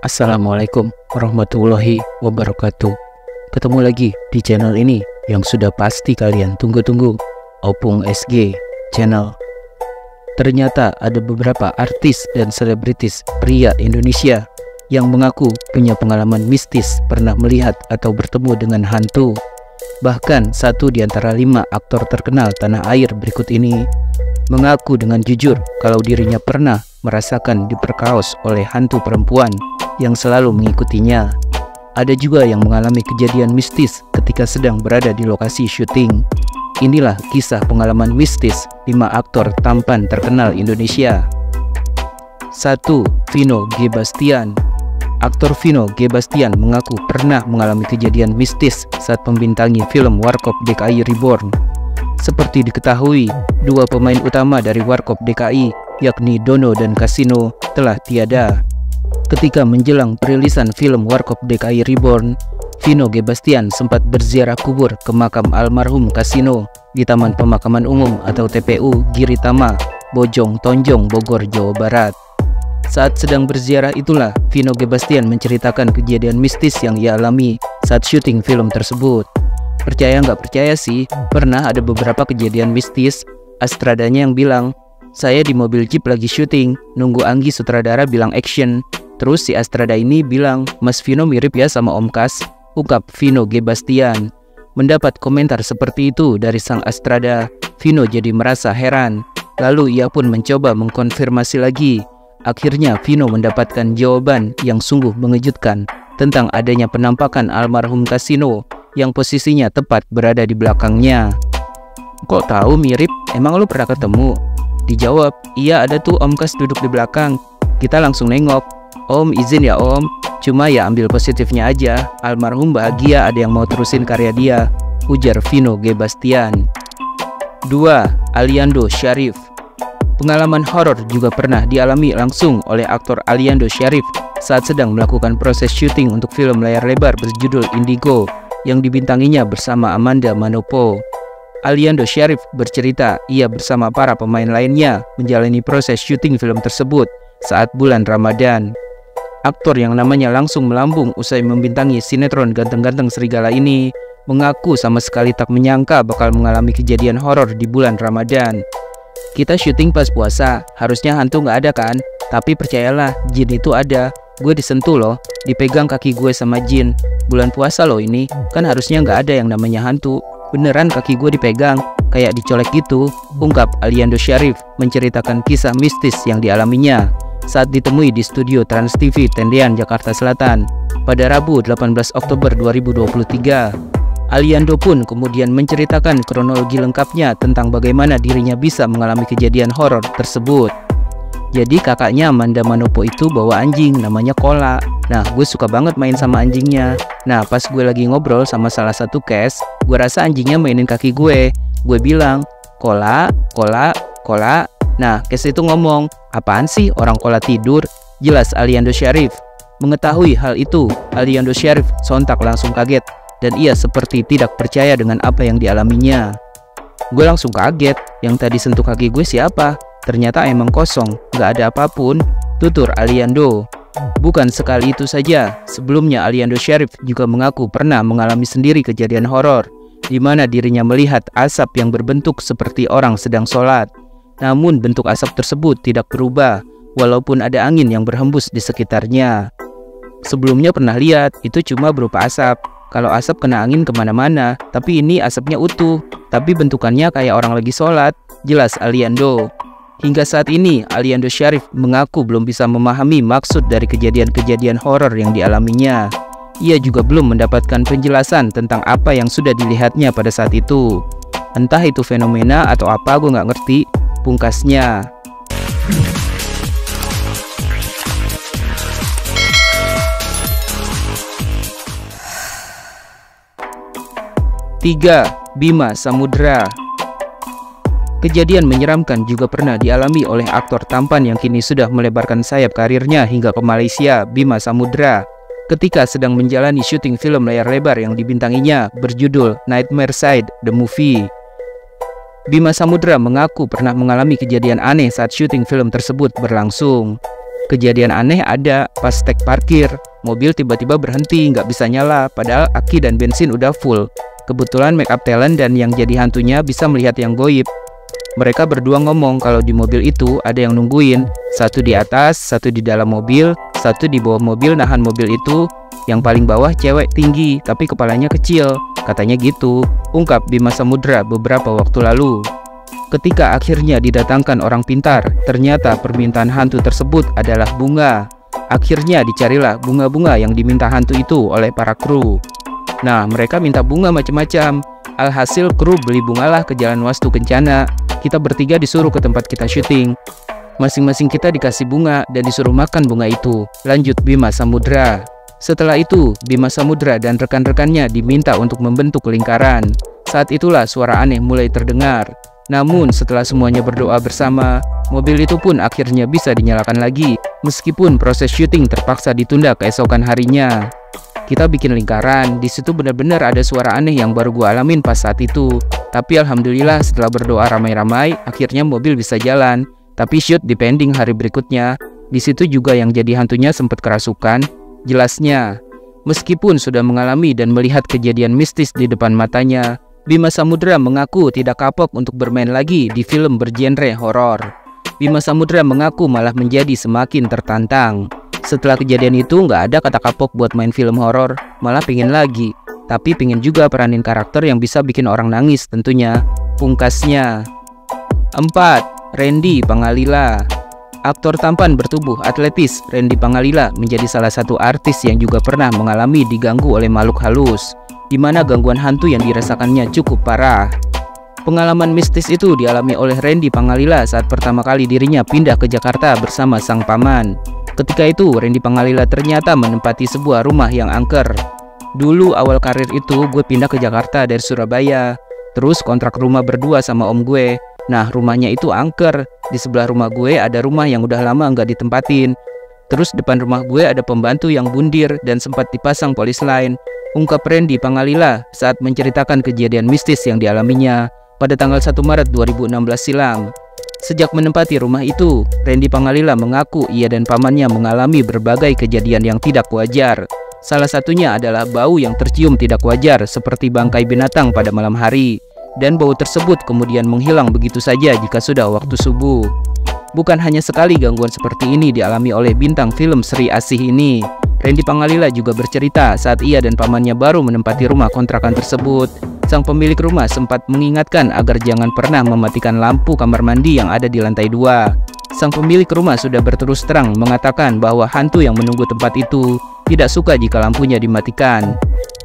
Assalamualaikum warahmatullahi wabarakatuh. Ketemu lagi di channel ini yang sudah pasti kalian tunggu-tunggu, Opung SG Channel. Ternyata ada beberapa artis dan selebritis pria Indonesia yang mengaku punya pengalaman mistis pernah melihat atau bertemu dengan hantu. Bahkan satu di antara 5 aktor terkenal tanah air berikut ini mengaku dengan jujur kalau dirinya pernah merasakan diperkaos oleh hantu perempuan yang selalu mengikutinya. Ada juga yang mengalami kejadian mistis ketika sedang berada di lokasi syuting. Inilah kisah pengalaman mistis 5 aktor tampan terkenal Indonesia. 1. Vino G. Bastian. Aktor Vino G. Bastian mengaku pernah mengalami kejadian mistis saat membintangi film Warkop DKI Reborn. Seperti diketahui, 2 pemain utama dari Warkop DKI, yakni Dono dan Kasino, telah tiada. Ketika menjelang perilisan film Warkop DKI Reborn, Vino G. Bastian sempat berziarah kubur ke makam almarhum Kasino di Taman Pemakaman Umum atau TPU Giritama, Bojong Tonjong, Bogor, Jawa Barat. Saat sedang berziarah itulah Vino G. Bastian menceritakan kejadian mistis yang ia alami saat syuting film tersebut. Percaya nggak percaya sih, pernah ada beberapa kejadian mistis. Astradanya yang bilang, saya di mobil jeep lagi syuting, nunggu Anggi sutradara bilang action. Terus si Astrada ini bilang, Mas Vino mirip ya sama Om Kas, ungkap Vino G. Bastian. Mendapat komentar seperti itu dari sang Astrada, Vino jadi merasa heran. Lalu ia pun mencoba mengkonfirmasi lagi. Akhirnya Vino mendapatkan jawaban yang sungguh mengejutkan tentang adanya penampakan almarhum Kasino yang posisinya tepat berada di belakangnya. Kok tahu mirip? Emang lu pernah ketemu? Dijawab, iya ada tuh Om Kas duduk di belakang. Kita langsung nengok. Om izin ya Om, cuma ya ambil positifnya aja. Almarhum bahagia ada yang mau terusin karya dia, ujar Vino G. Bastian. 2. Aliando Syarif. Pengalaman horor juga pernah dialami langsung oleh aktor Aliando Syarif saat sedang melakukan proses syuting untuk film layar lebar berjudul Indigo yang dibintanginya bersama Amanda Manopo. Aliando Syarif bercerita ia bersama para pemain lainnya menjalani proses syuting film tersebut saat bulan Ramadan. Aktor yang namanya langsung melambung usai membintangi sinetron Ganteng-Ganteng Serigala ini mengaku sama sekali tak menyangka bakal mengalami kejadian horor di bulan Ramadan. Kita syuting pas puasa, harusnya hantu nggak ada kan? Tapi percayalah, jin itu ada. Gue disentuh loh, dipegang kaki gue sama jin. Bulan puasa loh ini, kan harusnya nggak ada yang namanya hantu. Beneran kaki gue dipegang, kayak dicolek gitu, ungkap Aliando Syarif menceritakan kisah mistis yang dialaminya saat ditemui di studio Trans TV Tendean, Jakarta Selatan pada Rabu 18 Oktober 2023. Aliando pun kemudian menceritakan kronologi lengkapnya tentang bagaimana dirinya bisa mengalami kejadian horor tersebut. Jadi kakaknya Amanda Manopo itu bawa anjing namanya Kola. Nah gue suka banget main sama anjingnya. Nah pas gue lagi ngobrol sama salah satu cast, gue rasa anjingnya mainin kaki gue. Gue bilang, Kola, Kola, Kola. Nah cast itu ngomong, apaan sih orang Kola tidur? Jelas Aliando Syarif. Mengetahui hal itu, Aliando Syarif sontak langsung kaget dan ia seperti tidak percaya dengan apa yang dialaminya. Gue langsung kaget, yang tadi sentuh kaki gue siapa? Ternyata emang kosong, gak ada apapun, tutur Aliando. Bukan sekali itu saja, sebelumnya Aliando Syarif juga mengaku pernah mengalami sendiri kejadian horor, di mana dirinya melihat asap yang berbentuk seperti orang sedang sholat. Namun bentuk asap tersebut tidak berubah, walaupun ada angin yang berhembus di sekitarnya. Sebelumnya pernah lihat, itu cuma berupa asap. Kalau asap kena angin kemana-mana, tapi ini asapnya utuh, tapi bentukannya kayak orang lagi sholat, jelas Aliando. Hingga saat ini, Aliando Syarif mengaku belum bisa memahami maksud dari kejadian-kejadian horor yang dialaminya. Ia juga belum mendapatkan penjelasan tentang apa yang sudah dilihatnya pada saat itu. Entah itu fenomena atau apa, gue nggak ngerti, pungkasnya. Tiga, Bima Samudra. Kejadian menyeramkan juga pernah dialami oleh aktor tampan yang kini sudah melebarkan sayap karirnya hingga ke Malaysia, Bima Samudra, ketika sedang menjalani syuting film layar lebar yang dibintanginya berjudul Nightmare Side, The Movie. Bima Samudra mengaku pernah mengalami kejadian aneh saat syuting film tersebut berlangsung. Kejadian aneh ada pas stek parkir, mobil tiba-tiba berhenti, nggak bisa nyala, padahal aki dan bensin udah full. Kebetulan make up talent dan yang jadi hantunya bisa melihat yang goib. Mereka berdua ngomong kalau di mobil itu ada yang nungguin, satu di atas, satu di dalam mobil, satu di bawah mobil nahan mobil itu. Yang paling bawah cewek tinggi, tapi kepalanya kecil, katanya gitu, ungkap Bima Samudra beberapa waktu lalu. Ketika akhirnya didatangkan orang pintar, ternyata permintaan hantu tersebut adalah bunga. Akhirnya dicarilah bunga-bunga yang diminta hantu itu oleh para kru. Nah, mereka minta bunga macam-macam. Alhasil kru beli bungalah ke Jalan Wastu Kencana. Kita bertiga disuruh ke tempat kita syuting. Masing-masing kita dikasih bunga dan disuruh makan bunga itu. Lanjut Bima Samudra. Setelah itu, Bima Samudra dan rekan-rekannya diminta untuk membentuk lingkaran. Saat itulah suara aneh mulai terdengar. Namun setelah semuanya berdoa bersama, mobil itu pun akhirnya bisa dinyalakan lagi, meskipun proses syuting terpaksa ditunda keesokan harinya. Kita bikin lingkaran, di situ benar-benar ada suara aneh yang baru gua alamin pas saat itu. Tapi alhamdulillah setelah berdoa ramai-ramai, akhirnya mobil bisa jalan. Tapi shoot dipending hari berikutnya. Di situ juga yang jadi hantunya sempat kerasukan. Jelasnya, meskipun sudah mengalami dan melihat kejadian mistis di depan matanya, Bima Samudra mengaku tidak kapok untuk bermain lagi di film bergenre horor. Bima Samudra mengaku malah menjadi semakin tertantang. Setelah kejadian itu nggak ada kata kapok buat main film horor, malah pingin lagi. Tapi pingin juga peranin karakter yang bisa bikin orang nangis tentunya, pungkasnya. 4. Randy Pangalila. Aktor tampan bertubuh atletis Randy Pangalila menjadi salah satu artis yang juga pernah mengalami diganggu oleh makhluk halus, di mana gangguan hantu yang dirasakannya cukup parah. Pengalaman mistis itu dialami oleh Randy Pangalila saat pertama kali dirinya pindah ke Jakarta bersama sang paman. Ketika itu, Randy Pangalila ternyata menempati sebuah rumah yang angker. Dulu awal karir itu gue pindah ke Jakarta dari Surabaya, terus kontrak rumah berdua sama om gue. Nah, rumahnya itu angker. Di sebelah rumah gue ada rumah yang udah lama nggak ditempatin. Terus depan rumah gue ada pembantu yang bundir dan sempat dipasang polis lain, ungkap Randy Pangalila saat menceritakan kejadian mistis yang dialaminya pada tanggal 1 Maret 2016 silam. Sejak menempati rumah itu, Randy Pangalila mengaku ia dan pamannya mengalami berbagai kejadian yang tidak wajar. Salah satunya adalah bau yang tercium tidak wajar seperti bangkai binatang pada malam hari, dan bau tersebut kemudian menghilang begitu saja jika sudah waktu subuh. Bukan hanya sekali gangguan seperti ini dialami oleh bintang film Sri Asih ini. Randy Pangalila juga bercerita saat ia dan pamannya baru menempati rumah kontrakan tersebut. Sang pemilik rumah sempat mengingatkan agar jangan pernah mematikan lampu kamar mandi yang ada di lantai 2. Sang pemilik rumah sudah berterus terang mengatakan bahwa hantu yang menunggu tempat itu tidak suka jika lampunya dimatikan.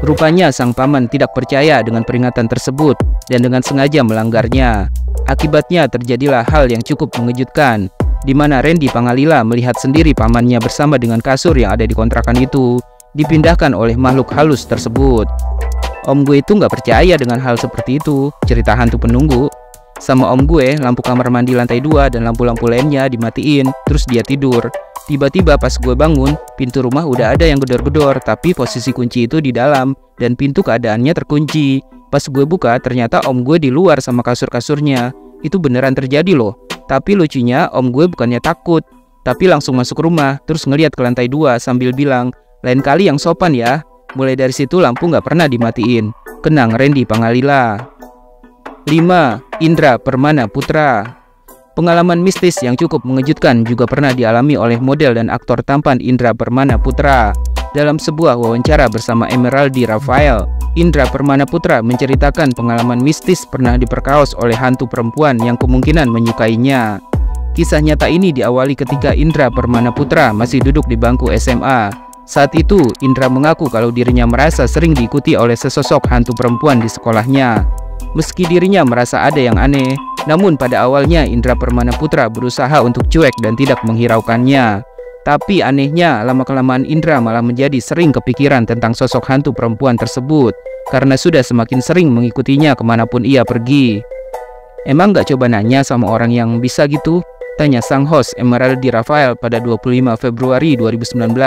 Rupanya sang paman tidak percaya dengan peringatan tersebut dan dengan sengaja melanggarnya. Akibatnya terjadilah hal yang cukup mengejutkan, di mana Randy Pangalila melihat sendiri pamannya bersama dengan kasur yang ada di kontrakan itu dipindahkan oleh makhluk halus tersebut. Om gue itu nggak percaya dengan hal seperti itu, cerita hantu penunggu. Sama om gue, lampu kamar mandi lantai 2 dan lampu-lampu lainnya dimatiin, terus dia tidur. Tiba-tiba pas gue bangun, pintu rumah udah ada yang gedor-gedor, tapi posisi kunci itu di dalam, dan pintu keadaannya terkunci. Pas gue buka, ternyata om gue di luar sama kasur-kasurnya. Itu beneran terjadi loh. Tapi lucunya, om gue bukannya takut, tapi langsung masuk rumah, terus ngeliat ke lantai 2 sambil bilang, lain kali yang sopan ya. Mulai dari situ lampu nggak pernah dimatiin. Kenang Randy Pangalila. 5. Indra Permana Putra. Pengalaman mistis yang cukup mengejutkan juga pernah dialami oleh model dan aktor tampan Indra Permana Putra. Dalam sebuah wawancara bersama Emeraldi Rafael, Indra Permana Putra menceritakan pengalaman mistis pernah diperkaos oleh hantu perempuan yang kemungkinan menyukainya. Kisah nyata ini diawali ketika Indra Permana Putra masih duduk di bangku SMA. Saat itu, Indra mengaku kalau dirinya merasa sering diikuti oleh sesosok hantu perempuan di sekolahnya. Meski dirinya merasa ada yang aneh, namun pada awalnya Indra Permana Putra berusaha untuk cuek dan tidak menghiraukannya. Tapi anehnya, lama-kelamaan Indra malah menjadi sering kepikiran tentang sosok hantu perempuan tersebut, karena sudah semakin sering mengikutinya kemanapun ia pergi. Emang gak coba nanya sama orang yang bisa gitu? Tanya sang host Emeraldi Rafael pada 25 Februari 2019.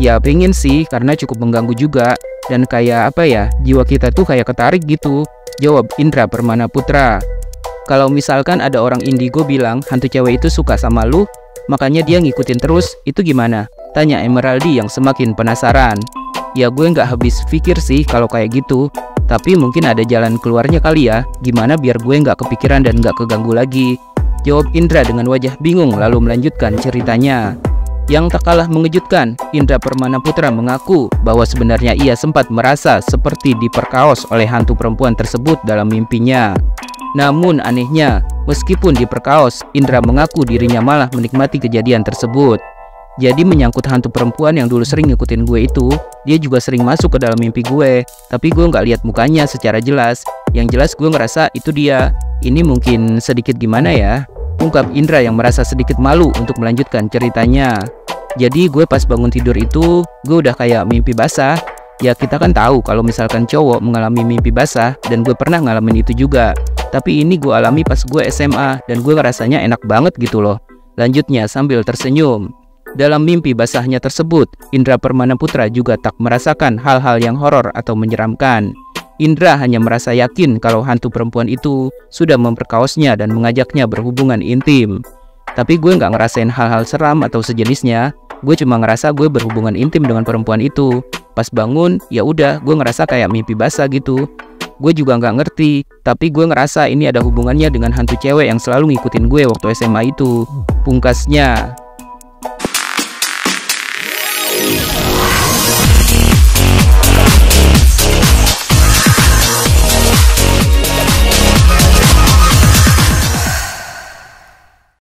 Ya pengen sih, karena cukup mengganggu juga. Dan kayak apa ya, jiwa kita tuh kayak ketarik gitu, jawab Indra Permana Putra. Kalau misalkan ada orang indigo bilang hantu cewek itu suka sama lu, makanya dia ngikutin terus. Itu gimana? Tanya Emeraldi yang semakin penasaran. Ya gue nggak habis pikir sih kalau kayak gitu, tapi mungkin ada jalan keluarnya kali ya. Gimana biar gue nggak kepikiran dan nggak keganggu lagi? Jawab Indra dengan wajah bingung lalu melanjutkan ceritanya. Yang tak kalah mengejutkan, Indra Permanaputra mengaku bahwa sebenarnya ia sempat merasa seperti diperkaos oleh hantu perempuan tersebut dalam mimpinya. Namun anehnya, meskipun diperkaos, Indra mengaku dirinya malah menikmati kejadian tersebut. Jadi menyangkut hantu perempuan yang dulu sering ngikutin gue itu, dia juga sering masuk ke dalam mimpi gue. Tapi gue nggak lihat mukanya secara jelas. Yang jelas gue ngerasa itu dia. Ini mungkin sedikit gimana ya? Ungkap Indra yang merasa sedikit malu untuk melanjutkan ceritanya. Jadi gue pas bangun tidur itu, gue udah kayak mimpi basah. Ya kita kan tahu kalau misalkan cowok mengalami mimpi basah, dan gue pernah ngalamin itu juga. Tapi ini gue alami pas gue SMA, dan gue ngerasanya enak banget gitu loh. Lanjutnya sambil tersenyum. Dalam mimpi basahnya tersebut, Indra Permanaputra juga tak merasakan hal-hal yang horor atau menyeramkan. Indra hanya merasa yakin kalau hantu perempuan itu sudah memperkaosnya dan mengajaknya berhubungan intim. Tapi gue nggak ngerasain hal-hal seram atau sejenisnya. Gue cuma ngerasa gue berhubungan intim dengan perempuan itu. Pas bangun, ya udah, gue ngerasa kayak mimpi basah gitu. Gue juga nggak ngerti, tapi gue ngerasa ini ada hubungannya dengan hantu cewek yang selalu ngikutin gue waktu SMA itu. Pungkasnya.